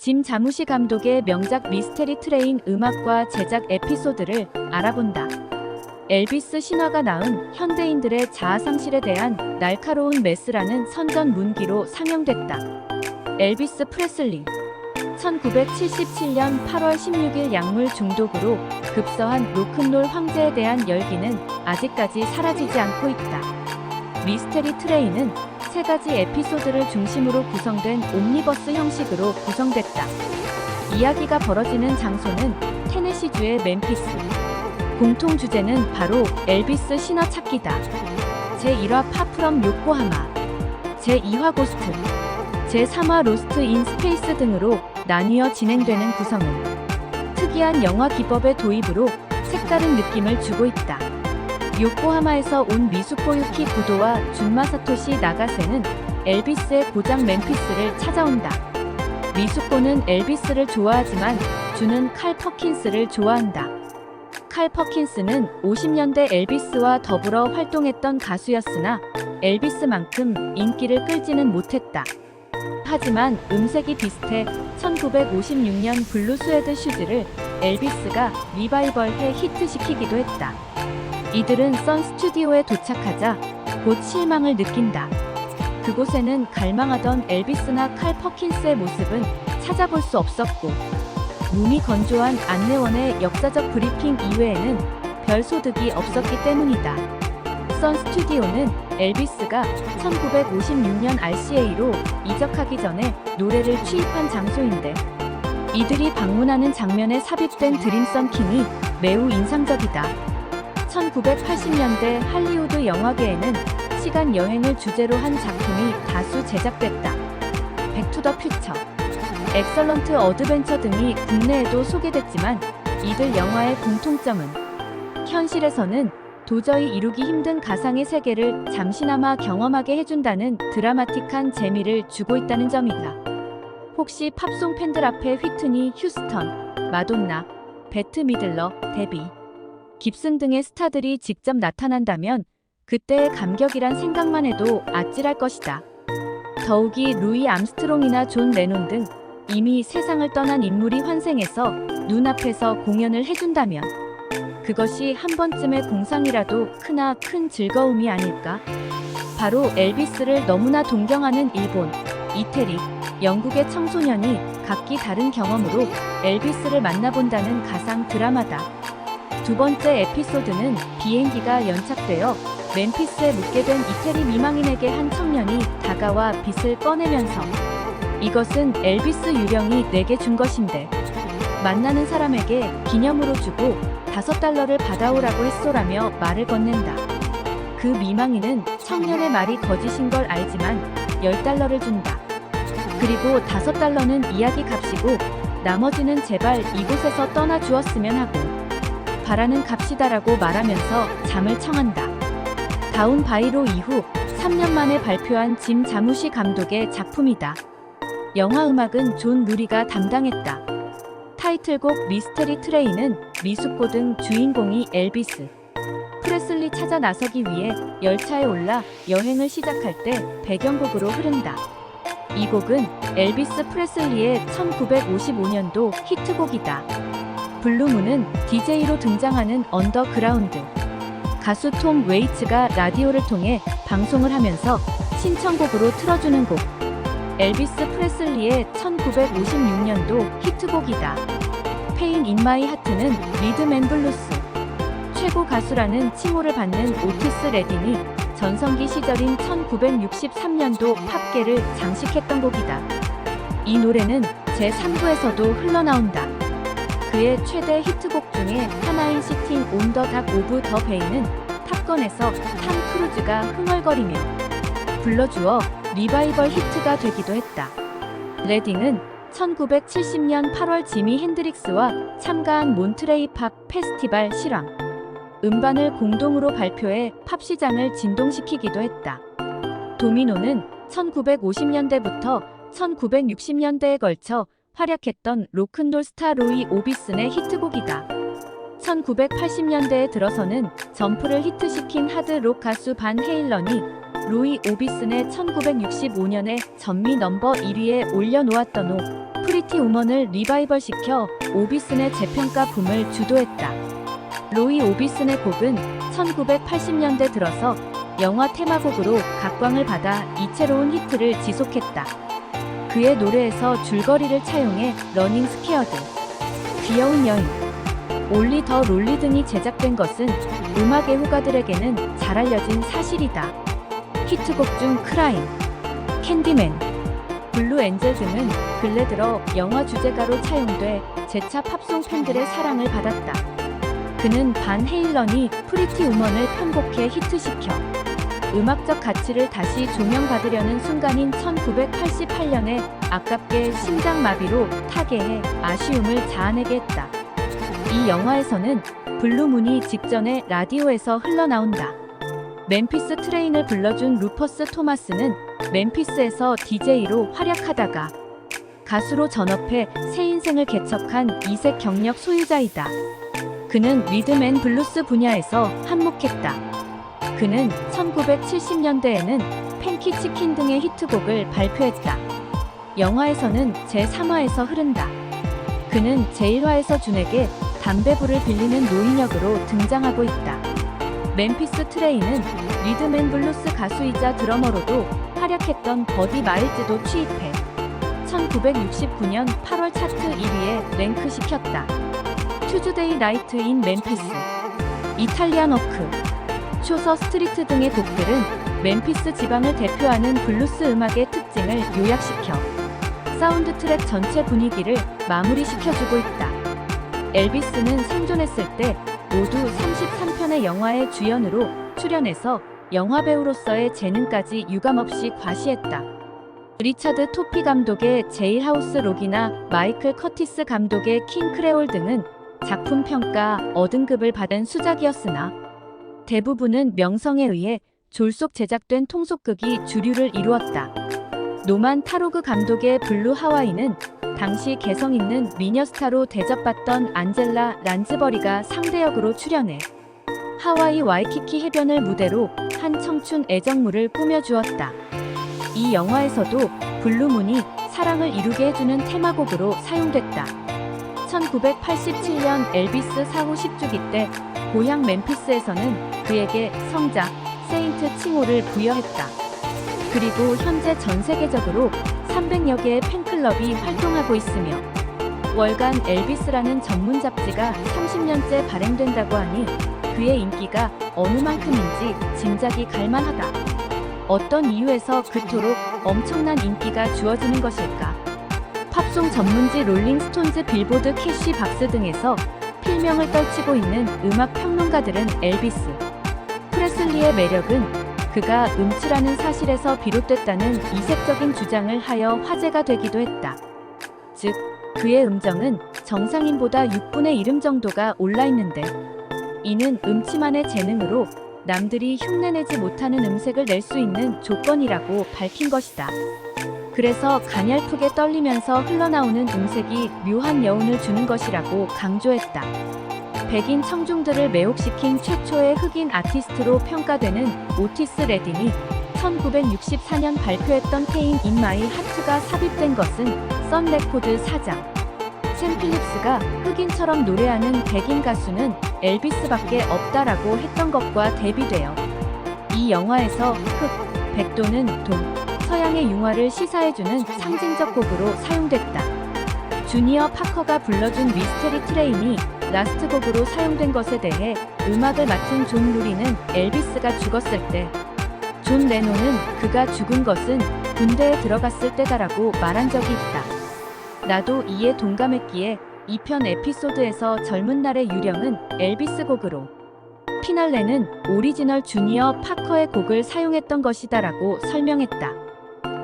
짐 자무시 감독의 명작 미스테리 트레인 음악과 제작 에피소드를 알아본다. 엘비스 신화가 낳은 현대인들의 자아상실에 대한 날카로운 메스라는 선전 문기로 상영됐다. 엘비스 프레슬리 1977년 8월 16일 약물 중독으로 급서한 로큰롤 황제에 대한 열기는 아직까지 사라지지 않고 있다. 미스테리 트레인은 세 가지 에피소드를 중심으로 구성된 옴니버스 형식으로 구성됐다. 이야기가 벌어지는 장소는 테네시주의 멤피스. 공통 주제는 바로 엘비스 신화 찾기다. 제1화 파프럼 요코하마, 제2화 고스트, 제3화 로스트 인 스페이스 등으로 나뉘어 진행되는 구성은 특이한 영화 기법의 도입으로 색다른 느낌을 주고 있다. 요코하마에서 온 미수코 유키 구도와 준마 사토시 나가세는 엘비스의 고장 멤피스를 찾아온다. 미수코는 엘비스를 좋아하지만 준은 칼 퍼킨스를 좋아한다. 칼 퍼킨스는 50년대 엘비스와 더불어 활동했던 가수였으나 엘비스만큼 인기를 끌지는 못했다. 하지만 음색이 비슷해 1956년 블루 스웨드 슈즈를 엘비스가 리바이벌해 히트시키기도 했다. 이들은 선 스튜디오에 도착하자 곧 실망을 느낀다. 그곳에는 갈망하던 엘비스나 칼 퍼킨스의 모습은 찾아볼 수 없었고 몸이 건조한 안내원의 역사적 브리핑 이외에는 별 소득이 없었기 때문이다. 선 스튜디오는 엘비스가 1956년 RCA로 이적하기 전에 노래를 취입한 장소인데 이들이 방문하는 장면에 삽입된 드림선 킹이 매우 인상적이다. 1980년대 할리우드 영화계에는 시간 여행을 주제로 한 작품이 다수 제작됐다. 백투더 퓨처, 엑설런트 어드벤처 등이 국내에도 소개됐지만 이들 영화의 공통점은 현실에서는 도저히 이루기 힘든 가상의 세계를 잠시나마 경험하게 해준다는 드라마틱한 재미를 주고 있다는 점이다. 혹시 팝송 팬들 앞에 휘트니 휴스턴, 마돈나, 베트 미들러, 데비, 깁슨 등의 스타들이 직접 나타난다면 그때의 감격이란 생각만 해도 아찔할 것이다. 더욱이 루이 암스트롱이나 존 레논 등 이미 세상을 떠난 인물이 환생해서 눈앞에서 공연을 해준다면 그것이 한 번쯤의 공상이라도 크나 큰 즐거움이 아닐까? 바로 엘비스를 너무나 동경하는 일본, 이태리, 영국의 청소년이 각기 다른 경험으로 엘비스를 만나본다는 가상 드라마다. 두 번째 에피소드는 비행기가 연착되어 멤피스에 묵게 된 이태리 미망인에게 한 청년이 다가와 빚을 꺼내면서 이것은 엘비스 유령이 내게 준 것인데 만나는 사람에게 기념으로 주고 $5를 받아오라고 했소라며 말을 건넨다. 그 미망인은 청년의 말이 거짓인 걸 알지만 $10를 준다. 그리고 $5는 이야기 값이고 나머지는 제발 이곳에서 떠나 주었으면 하고 바라는 값이다라고 말하면서 잠을 청한다. 다운 바이로 이후 3년 만에 발표한 짐 자무시 감독의 작품이다. 영화 음악은 존 누리가 담당했다. 타이틀곡 미스테리 트레인은 미수코 등 주인공이 엘비스 프레슬리 찾아 나서기 위해 열차에 올라 여행을 시작할 때 배경곡으로 흐른다. 이 곡은 엘비스 프레슬리의 1955년도 히트곡이다. 블루문은 DJ로 등장하는 언더그라운드 가수 톰 웨이츠가 라디오를 통해 방송을 하면서 신청곡으로 틀어주는 곡. 엘비스 프레슬리의 1956년도 히트곡이다. 페인 인 마이 하트는 리듬 앤 블루스 최고 가수라는 칭호를 받는 오티스 레딩이 전성기 시절인 1963년도 팝계를 장식했던 곡이다. 이 노래는 제3부에서도 흘러나온다. 그의 최대 히트곡 중에 하나인 시팅 온 더 닥 오브 더 베이는 탑건에서 탐 크루즈가 흥얼거리며 불러주어 리바이벌 히트가 되기도 했다. 레딩은 1970년 8월 지미 핸드릭스와 참가한 몬트레이 팝 페스티벌 실황 음반을 공동으로 발표해 팝 시장을 진동시키기도 했다. 도미노는 1950년대부터 1960년대에 걸쳐 활약했던 로큰롤 스타 로이 오비슨의 히트곡이다. 1980년대에 들어서는 점프를 히트시킨 하드록 가수 반 헤일런이 로이 오비슨의 1965년에 전미 넘버 1위에 올려놓았던 오 프리티 우먼을 리바이벌시켜 오비슨의 재평가 붐을 주도했다. 로이 오비슨의 곡은 1980년대 들어서 영화 테마곡으로 각광을 받아 이채로운 히트를 지속했다. 그의 노래에서 줄거리를 차용해 러닝 스퀘어드, 귀여운 여인, 올리 더 롤리 등이 제작된 것은 음악 애호가들에게는 잘 알려진 사실이다. 히트곡 중 크라임, 캔디맨, 블루 엔젤 등은 근래 들어 영화 주제가로 차용돼 재차 팝송 팬들의 사랑을 받았다. 그는 반 헤일런이 프리티 우먼을 편곡해 히트시켜 음악적 가치를 다시 조명받으려는 순간인 1988년에 아깝게 심장마비로 타계해 아쉬움을 자아내게 했다. 이 영화에서는 블루문이 직전에 라디오에서 흘러나온다. 멤피스 트레인을 불러준 루퍼스 토마스는 멤피스에서 DJ로 활약하다가 가수로 전업해 새 인생을 개척한 이색 경력 소유자이다. 그는 리듬 앤 블루스 분야에서 한몫했다. 그는 1970년대에는 팬키 치킨 등의 히트곡을 발표했다. 영화에서는 제3화에서 흐른다. 그는 제1화에서 준에게 담배불을 빌리는 노인 역으로 등장하고 있다. 멤피스 트레이는 리듬 앤 블루스 가수이자 드러머로도 활약했던 버디 마일즈도 취입해 1969년 8월 차트 1위에 랭크시켰다. 튜즈데이 나이트 인 멤피스, 이탈리안 워크, 쇼서 스트리트 등의 곡들은 멤피스 지방을 대표하는 블루스 음악의 특징을 요약시켜 사운드 트랙 전체 분위기를 마무리시켜주고 있다. 엘비스는 생존했을 때 모두 33편의 영화에 주연으로 출연해서 영화배우로서의 재능까지 유감없이 과시했다. 리차드 토피 감독의 제일하우스 록이나 마이클 커티스 감독의 킹 크레올 등은 작품 평가 어등급을 받은 수작이었으나 대부분은 명성에 의해 졸속 제작된 통속극이 주류를 이루었다. 노만 타로그 감독의 블루 하와이는 당시 개성 있는 미녀 스타로 대접받던 안젤라 란즈버리가 상대역으로 출연해 하와이 와이키키 해변을 무대로 한 청춘 애정물을 꾸며주었다. 이 영화에서도 블루문이 사랑을 이루게 해주는 테마곡으로 사용됐다. 1987년 엘비스 사후 10주기 때 고향 멤피스에서는 그에게 성자 세인트 칭호를 부여했다. 그리고 현재 전 세계적으로 300여 개의 팬클럽이 활동하고 있으며 월간 엘비스라는 전문 잡지가 30년째 발행된다고 하니 그의 인기가 어느 만큼인지 짐작이 갈만하다. 어떤 이유에서 그토록 엄청난 인기가 주어지는 것일까? 팝송 전문지 롤링스톤즈 빌보드 캐시 박스 등에서 필명을 떨치고 있는 음악 평론가들은 엘비스 프레슬리의 매력은 그가 음치라는 사실에서 비롯됐다는 이색적인 주장을 하여 화제가 되기도 했다. 즉, 그의 음정은 정상인보다 6분의 1음 정도가 올라있는데 이는 음치만의 재능으로 남들이 흉내내지 못하는 음색을 낼 수 있는 조건이라고 밝힌 것이다. 그래서 가냘프게 떨리면서 흘러나오는 음색이 묘한 여운을 주는 것이라고 강조했다. 백인 청중들을 매혹시킨 최초의 흑인 아티스트로 평가되는 오티스 레딘이 1964년 발표했던 페인 인 마이 하트가 삽입된 것은 선 레코드 사장 샘 필립스가 흑인처럼 노래하는 백인 가수는 엘비스밖에 없다라고 했던 것과 대비되어 이 영화에서 흑, 백도는 동, 서양의 융화를 시사해주는 상징적 곡으로 사용됐다. 주니어 파커가 불러준 미스테리 트레인이 라스트 곡으로 사용된 것에 대해 음악을 맡은 존 루리는 엘비스가 죽었을 때 존 레논은 그가 죽은 것은 군대에 들어갔을 때다라고 말한 적이 있다. 나도 이에 동감했기에 2편 에피소드에서 젊은 날의 유령은 엘비스 곡으로 피날레는 오리지널 주니어 파커의 곡을 사용했던 것이다라고 설명했다.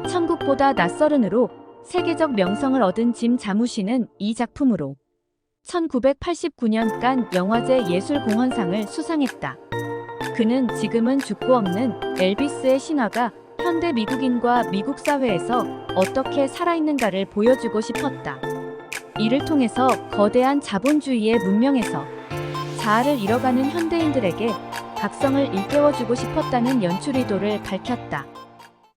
천국보다 낯설은으로 세계적 명성을 얻은 짐 자무시는 이 작품으로 1989년 칸 영화제 예술공헌상을 수상했다. 그는 지금은 죽고 없는 엘비스의 신화가 현대 미국인과 미국 사회에서 어떻게 살아있는가를 보여주고 싶었다. 이를 통해서 거대한 자본주의의 문명에서 자아를 잃어가는 현대인들에게 각성을 일깨워주고 싶었다는 연출 의도를 밝혔다.